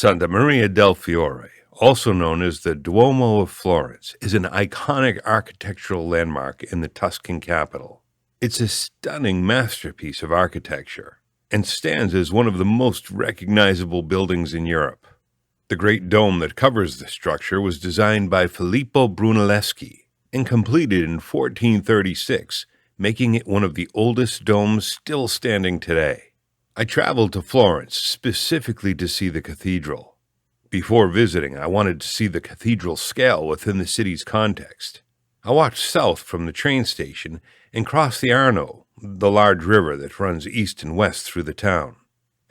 Santa Maria del Fiore, also known as the Duomo of Florence, is an iconic architectural landmark in the Tuscan capital. It's a stunning masterpiece of architecture and stands as one of the most recognizable buildings in Europe. The great dome that covers the structure was designed by Filippo Brunelleschi and completed in 1436, making it one of the oldest domes still standing today. I traveled to Florence specifically to see the cathedral. Before visiting, I wanted to see the cathedral scale within the city's context. I walked south from the train station and crossed the Arno, the large river that runs east and west through the town.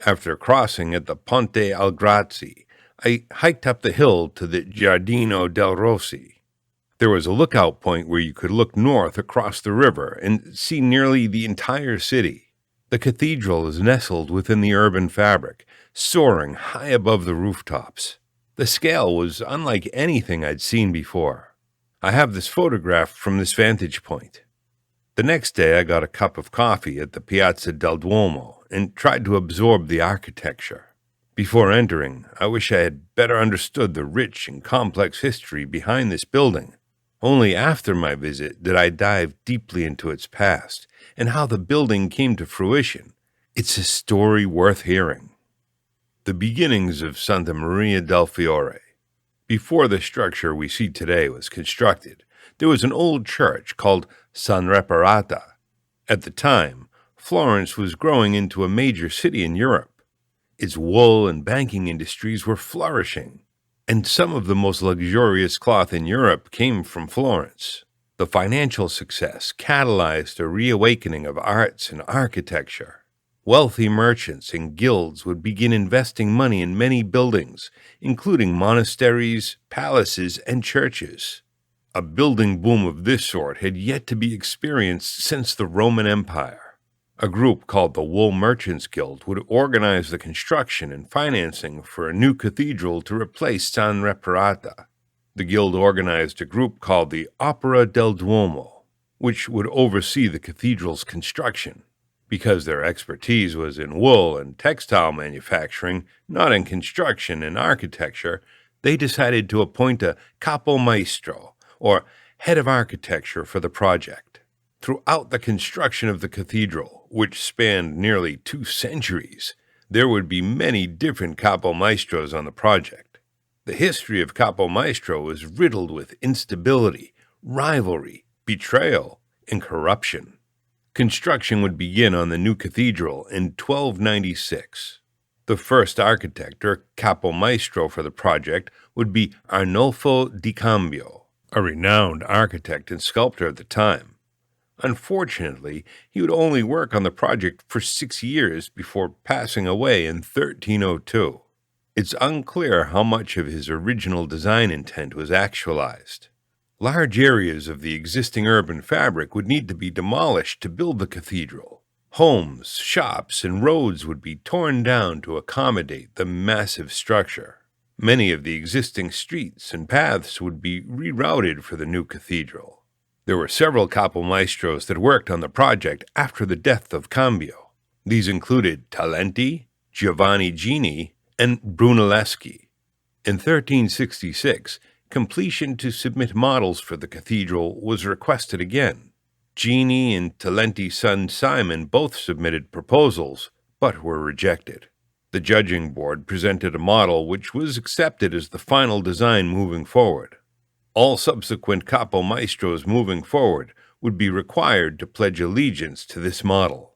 After crossing at the Ponte al Grazi, I hiked up the hill to the Giardino del Rossi. There was a lookout point where you could look north across the river and see nearly the entire city. The cathedral is nestled within the urban fabric, soaring high above the rooftops. The scale was unlike anything I'd seen before. I have this photograph from this vantage point. The next day I got a cup of coffee at the Piazza del Duomo and tried to absorb the architecture. Before entering, I wish I had better understood the rich and complex history behind this building. Only after my visit did I dive deeply into its past and how the building came to fruition. It's a story worth hearing. The beginnings of Santa Maria del Fiore. Before the structure we see today was constructed, there was an old church called San Reparata. At the time, Florence was growing into a major city in Europe. Its wool and banking industries were flourishing, and some of the most luxurious cloth in Europe came from Florence. The financial success catalyzed a reawakening of arts and architecture. Wealthy merchants and guilds would begin investing money in many buildings, including monasteries, palaces, and churches. A building boom of this sort had yet to be experienced since the Roman Empire. A group called the Wool Merchants Guild would organize the construction and financing for a new cathedral to replace San Reparata. The guild organized a group called the Opera del Duomo, which would oversee the cathedral's construction. Because their expertise was in wool and textile manufacturing, not in construction and architecture, they decided to appoint a capo maestro, or head of architecture, for the project. Throughout the construction of the cathedral, which spanned nearly 2 centuries, there would be many different capo maestros on the project. The history of capo maestro was riddled with instability, rivalry, betrayal, and corruption. Construction would begin on the new cathedral in 1296. The first architect or capo maestro for the project would be Arnolfo di Cambio, a renowned architect and sculptor at the time. Unfortunately, he would only work on the project for 6 years before passing away in 1302. It's unclear how much of his original design intent was actualized. Large areas of the existing urban fabric would need to be demolished to build the cathedral. Homes, shops, and roads would be torn down to accommodate the massive structure. Many of the existing streets and paths would be rerouted for the new cathedral. There were several capo maestros that worked on the project after the death of Cambio. These included Talenti, Giovanni Gini, and Brunelleschi. In 1366, completion to submit models for the cathedral was requested again. Gini and Talenti's son Simon both submitted proposals, but were rejected. The judging board presented a model which was accepted as the final design moving forward. All subsequent capo maestros moving forward would be required to pledge allegiance to this model.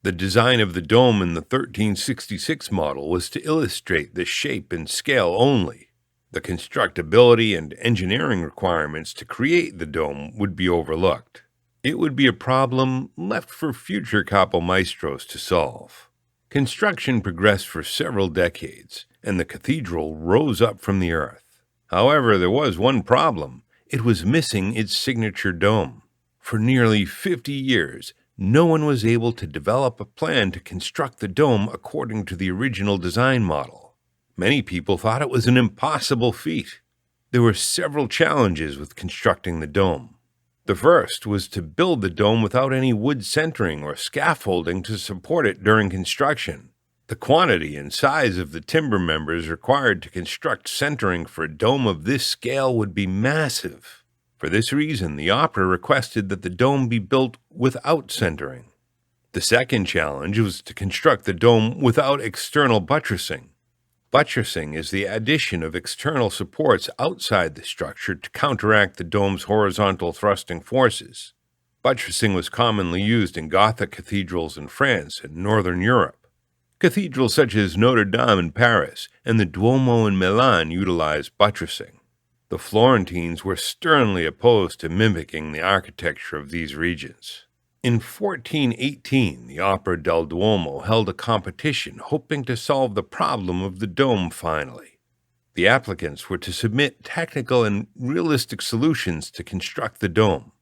The design of the dome in the 1366 model was to illustrate the shape and scale only. The constructability and engineering requirements to create the dome would be overlooked. It would be a problem left for future capo maestros to solve. Construction progressed for several decades, and the cathedral rose up from the earth. However, there was one problem. It was missing its signature dome. For nearly 50 years, no one was able to develop a plan to construct the dome according to the original design model. Many people thought it was an impossible feat. There were several challenges with constructing the dome. The first was to build the dome without any wood centering or scaffolding to support it during construction. The quantity and size of the timber members required to construct centering for a dome of this scale would be massive. For this reason, the opera requested that the dome be built without centering. The second challenge was to construct the dome without external buttressing. Buttressing is the addition of external supports outside the structure to counteract the dome's horizontal thrusting forces. Buttressing was commonly used in Gothic cathedrals in France and Northern Europe. Cathedrals such as Notre Dame in Paris and the Duomo in Milan utilized buttressing. The Florentines were sternly opposed to mimicking the architecture of these regions. In 1418, the Opera del Duomo held a competition hoping to solve the problem of the dome finally. The applicants were to submit technical and realistic solutions to construct the dome,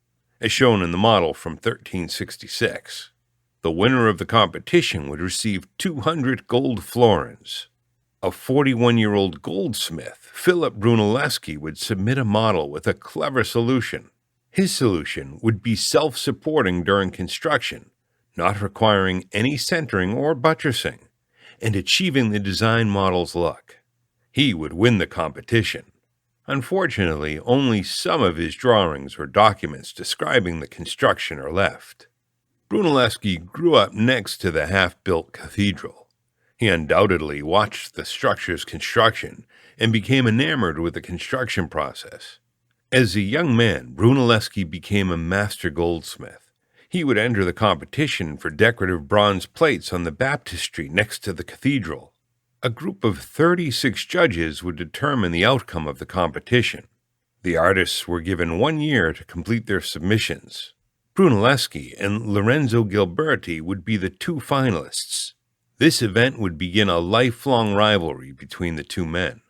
as shown in the model from 1366. The winner of the competition would receive 200 gold florins. A 41-year-old goldsmith, Filippo Brunelleschi, would submit a model with a clever solution. His solution would be self-supporting during construction, not requiring any centering or buttressing, and achieving the design model's look. He would win the competition. Unfortunately, only some of his drawings or documents describing the construction are left. Brunelleschi grew up next to the half-built cathedral. He undoubtedly watched the structure's construction and became enamored with the construction process. As a young man, Brunelleschi became a master goldsmith. He would enter the competition for decorative bronze plates on the baptistry next to the cathedral. A group of 36 judges would determine the outcome of the competition. The artists were given 1 year to complete their submissions. Brunelleschi and Lorenzo Ghiberti would be the two finalists. This event would begin a lifelong rivalry between the two men.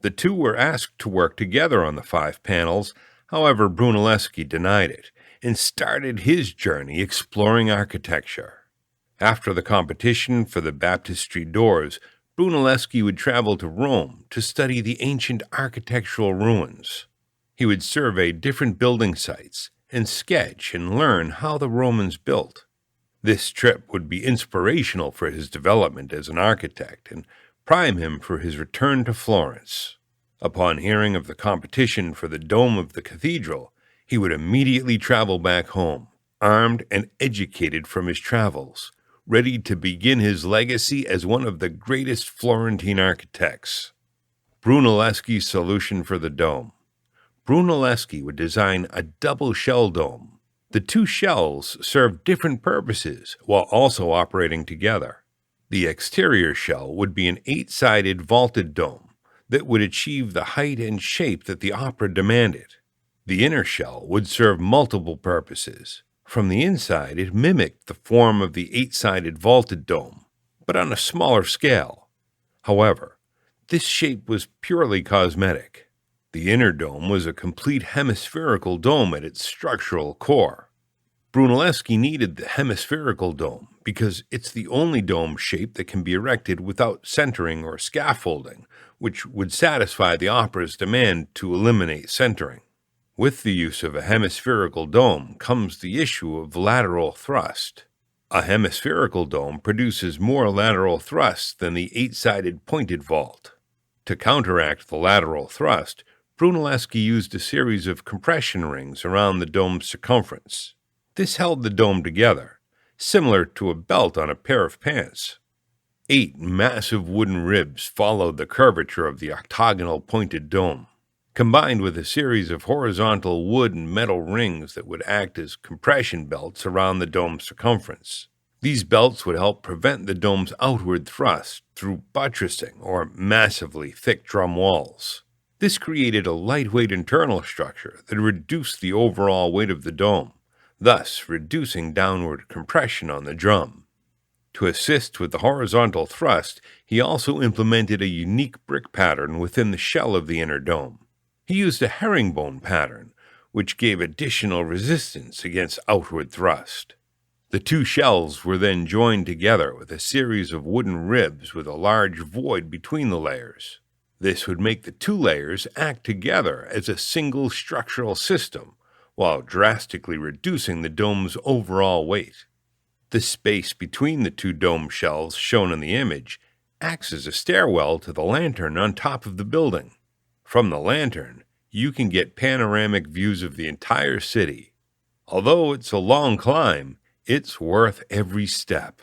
The two were asked to work together on the 5 panels, however Brunelleschi denied it, and started his journey exploring architecture. After the competition for the baptistry doors, Brunelleschi would travel to Rome to study the ancient architectural ruins. He would survey different building sites and sketch and learn how the Romans built. This trip would be inspirational for his development as an architect and prime him for his return to Florence. Upon hearing of the competition for the dome of the cathedral, he would immediately travel back home, armed and educated from his travels, ready to begin his legacy as one of the greatest Florentine architects. Brunelleschi's solution for the dome. Brunelleschi would design a double shell dome. The two shells served different purposes while also operating together. The exterior shell would be an 8-sided vaulted dome that would achieve the height and shape that the opera demanded. The inner shell would serve multiple purposes. From the inside, it mimicked the form of the 8-sided vaulted dome, but on a smaller scale. However, this shape was purely cosmetic. The inner dome was a complete hemispherical dome at its structural core. Brunelleschi needed the hemispherical dome because it's the only dome shape that can be erected without centering or scaffolding, which would satisfy the opera's demand to eliminate centering. With the use of a hemispherical dome comes the issue of lateral thrust. A hemispherical dome produces more lateral thrust than the 8-sided pointed vault. To counteract the lateral thrust, Brunelleschi used a series of compression rings around the dome's circumference. This held the dome together, similar to a belt on a pair of pants. 8 massive wooden ribs followed the curvature of the octagonal pointed dome, combined with a series of horizontal wood and metal rings that would act as compression belts around the dome's circumference. These belts would help prevent the dome's outward thrust through buttressing or massively thick drum walls. This created a lightweight internal structure that reduced the overall weight of the dome, thus reducing downward compression on the drum. To assist with the horizontal thrust, he also implemented a unique brick pattern within the shell of the inner dome. He used a herringbone pattern, which gave additional resistance against outward thrust. The two shells were then joined together with a series of wooden ribs with a large void between the layers. This would make the two layers act together as a single structural system, while drastically reducing the dome's overall weight. The space between the two dome shelves shown in the image acts as a stairwell to the lantern on top of the building. From the lantern, you can get panoramic views of the entire city. Although it's a long climb, it's worth every step.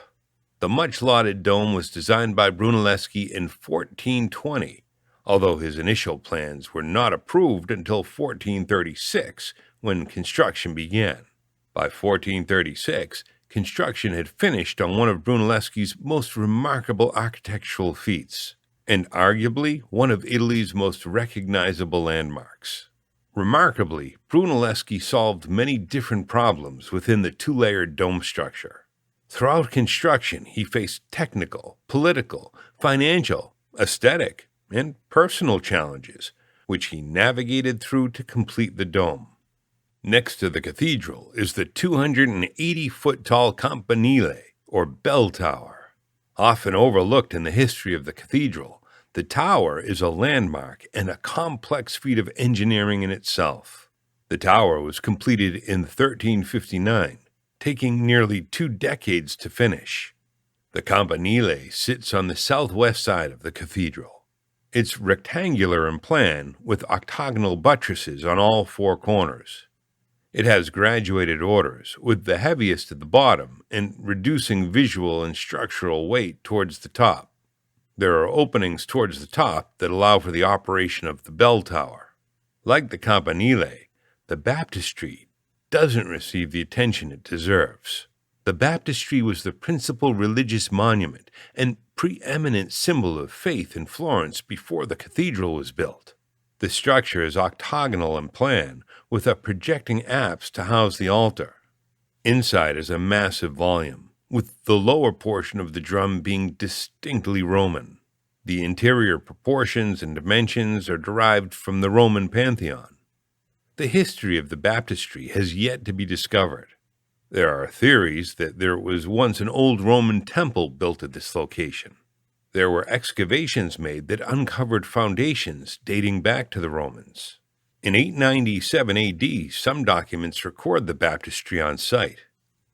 The much-lauded dome was designed by Brunelleschi in 1420, although his initial plans were not approved until 1436, when construction began. By 1436, construction had finished on one of Brunelleschi's most remarkable architectural feats, and arguably one of Italy's most recognizable landmarks. Remarkably, Brunelleschi solved many different problems within the two-layered dome structure. Throughout construction, he faced technical, political, financial, aesthetic, and personal challenges, which he navigated through to complete the dome. Next to the cathedral is the 280-foot-tall campanile, or bell tower. Often overlooked in the history of the cathedral, the tower is a landmark and a complex feat of engineering in itself. The tower was completed in 1359, taking nearly 2 decades to finish. The campanile sits on the southwest side of the cathedral. It's rectangular in plan, with octagonal buttresses on all 4 corners. It has graduated orders, with the heaviest at the bottom and reducing visual and structural weight towards the top. There are openings towards the top that allow for the operation of the bell tower. Like the campanile, the baptistry doesn't receive the attention it deserves. The baptistry was the principal religious monument and preeminent symbol of faith in Florence before the cathedral was built. The structure is octagonal in plan, with a projecting apse to house the altar. Inside is a massive volume, with the lower portion of the drum being distinctly Roman. The interior proportions and dimensions are derived from the Roman pantheon. The history of the baptistry has yet to be discovered. There are theories that there was once an old Roman temple built at this location. There were excavations made that uncovered foundations dating back to the Romans. In 897 AD, some documents record the baptistry on site.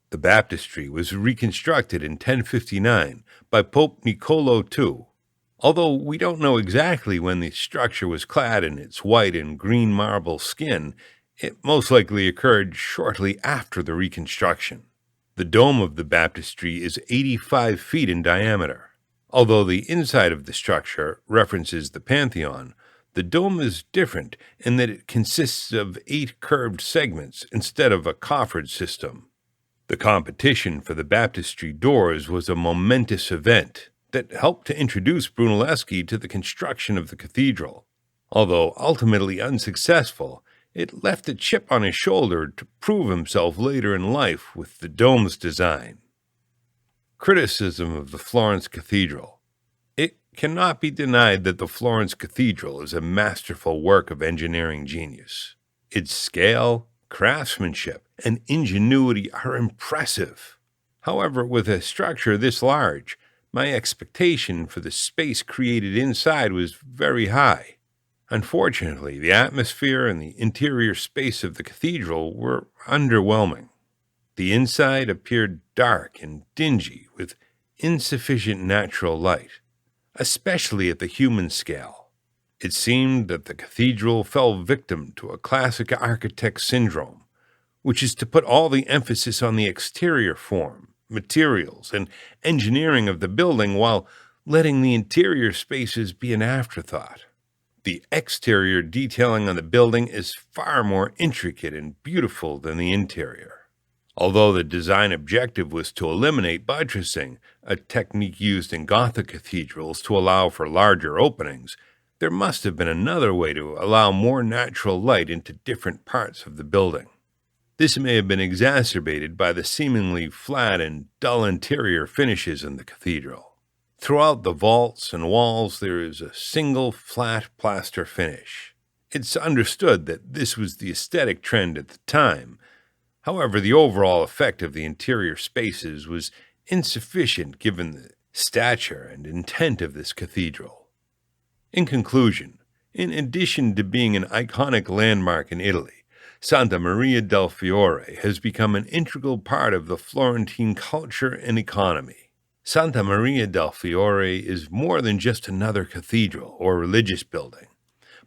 The baptistry was reconstructed in 1059 by Pope Niccolo II. Although we don't know exactly when the structure was clad in its white and green marble skin, it most likely occurred shortly after the reconstruction. The dome of the baptistry is 85 feet in diameter. Although the inside of the structure references the Pantheon, the dome is different in that it consists of 8 curved segments instead of a coffered system. The competition for the baptistry doors was a momentous event that helped to introduce Brunelleschi to the construction of the cathedral. Although ultimately unsuccessful, it left a chip on his shoulder to prove himself later in life with the dome's design. Criticism of the Florence Cathedral. It cannot be denied that the Florence Cathedral is a masterful work of engineering genius. Its scale, craftsmanship, and ingenuity are impressive. However, with a structure this large, my expectation for the space created inside was very high. Unfortunately, the atmosphere and the interior space of the cathedral were underwhelming. The inside appeared dark and dingy, with insufficient natural light, especially at the human scale. It seemed that the cathedral fell victim to a classic architect syndrome, which is to put all the emphasis on the exterior form, materials, and engineering of the building while letting the interior spaces be an afterthought. The exterior detailing on the building is far more intricate and beautiful than the interior. Although the design objective was to eliminate buttressing, a technique used in Gothic cathedrals to allow for larger openings, there must have been another way to allow more natural light into different parts of the building. This may have been exacerbated by the seemingly flat and dull interior finishes in the cathedral. Throughout the vaults and walls there is a single flat plaster finish. It's understood that this was the aesthetic trend at the time. However, the overall effect of the interior spaces was insufficient given the stature and intent of this cathedral. In conclusion, in addition to being an iconic landmark in Italy, Santa Maria del Fiore has become an integral part of the Florentine culture and economy. Santa Maria del Fiore is more than just another cathedral or religious building,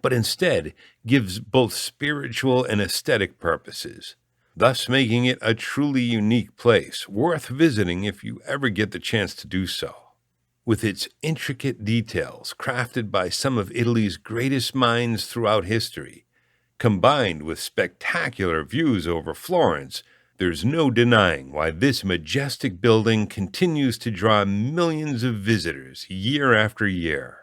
but instead gives both spiritual and aesthetic purposes, thus making it a truly unique place, worth visiting if you ever get the chance to do so. With its intricate details crafted by some of Italy's greatest minds throughout history, combined with spectacular views over Florence, there's no denying why this majestic building continues to draw millions of visitors year after year.